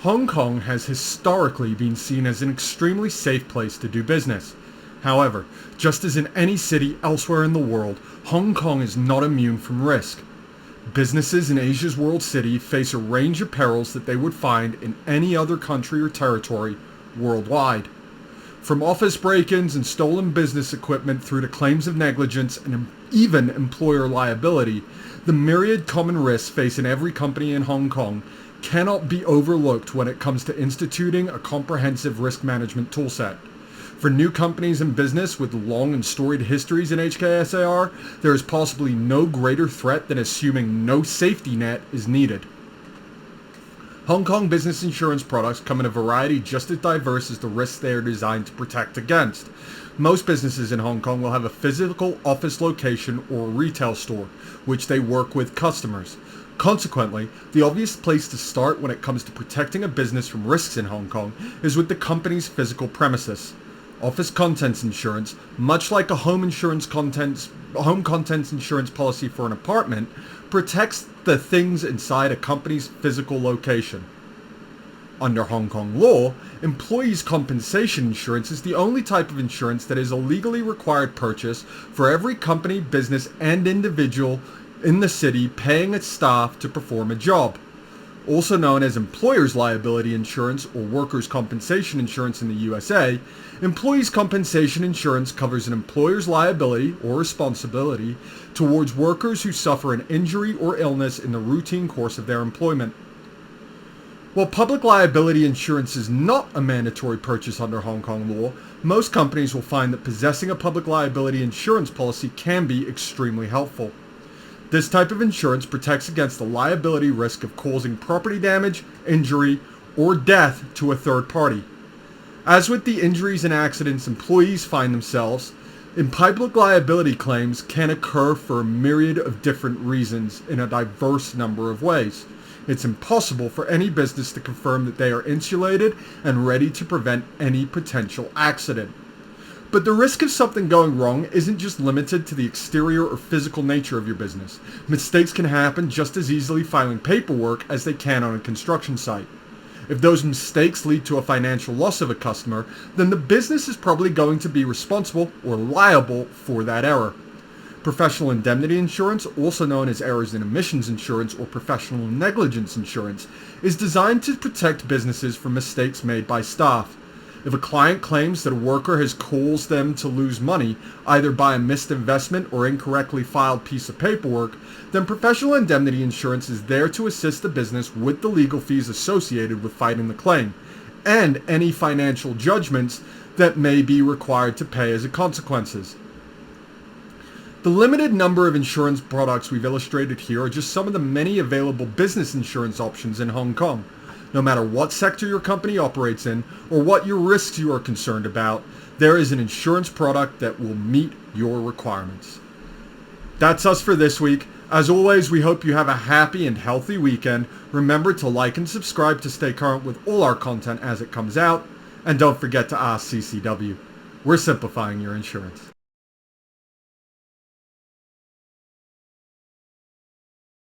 Hong Kong has historically been seen as an extremely safe place to do business. However, just as in any city elsewhere in the world, Hong Kong is not immune from risk. Businesses in Asia's world city face a range of perils that they would find in any other country or territory worldwide. From office break-ins and stolen business equipment through to claims of negligence and even employer liability, the myriad common risks facing every company in Hong Kong cannot be overlooked when it comes to instituting a comprehensive risk management toolset. For new companies and business with long and storied histories in HKSAR, there is possibly no greater threat than assuming no safety net is needed. Hong Kong business insurance products come in a variety just as diverse as the risks they are designed to protect against. Most businesses in Hong Kong will have a physical office location or retail store, which they work with customers. Consequently, the obvious place to start when it comes to protecting a business from risks in Hong Kong is with the company's physical premises. Office contents insurance, much like a home contents insurance policy for an apartment, protects the things inside a company's physical location. Under Hong Kong law, employees' compensation insurance is the only type of insurance that is a legally required purchase for every company, business, and individual in the city paying its staff to perform a job. Also known as employer's liability insurance or workers' compensation insurance in the USA, employees' compensation insurance covers an employer's liability or responsibility towards workers who suffer an injury or illness in the routine course of their employment. While public liability insurance is not a mandatory purchase under Hong Kong law, most companies will find that possessing a public liability insurance policy can be extremely helpful. This type of insurance protects against the liability risk of causing property damage, injury, or death to a third party. As with the injuries and accidents employees find themselves in, public liability claims can occur for a myriad of different reasons in a diverse number of ways. It's impossible for any business to confirm that they are insulated and ready to prevent any potential accident. But the risk of something going wrong isn't just limited to the exterior or physical nature of your business. Mistakes can happen just as easily filing paperwork as they can on a construction site. If those mistakes lead to a financial loss of a customer, then the business is probably going to be responsible or liable for that error. Professional indemnity insurance, also known as errors and omissions insurance or professional negligence insurance, is designed to protect businesses from mistakes made by staff. If a client claims that a worker has caused them to lose money, either by a missed investment or incorrectly filed piece of paperwork, then professional indemnity insurance is there to assist the business with the legal fees associated with fighting the claim, and any financial judgments that may be required to pay as a consequences. The limited number of insurance products we've illustrated here are just some of the many available business insurance options in Hong Kong. No matter what sector your company operates in or what your risks you are concerned about, there is an insurance product that will meet your requirements. That's us for this week. As always, we hope you have a happy and healthy weekend. Remember to like and subscribe to stay current with all our content as it comes out. And don't forget to ask CCW. We're simplifying your insurance.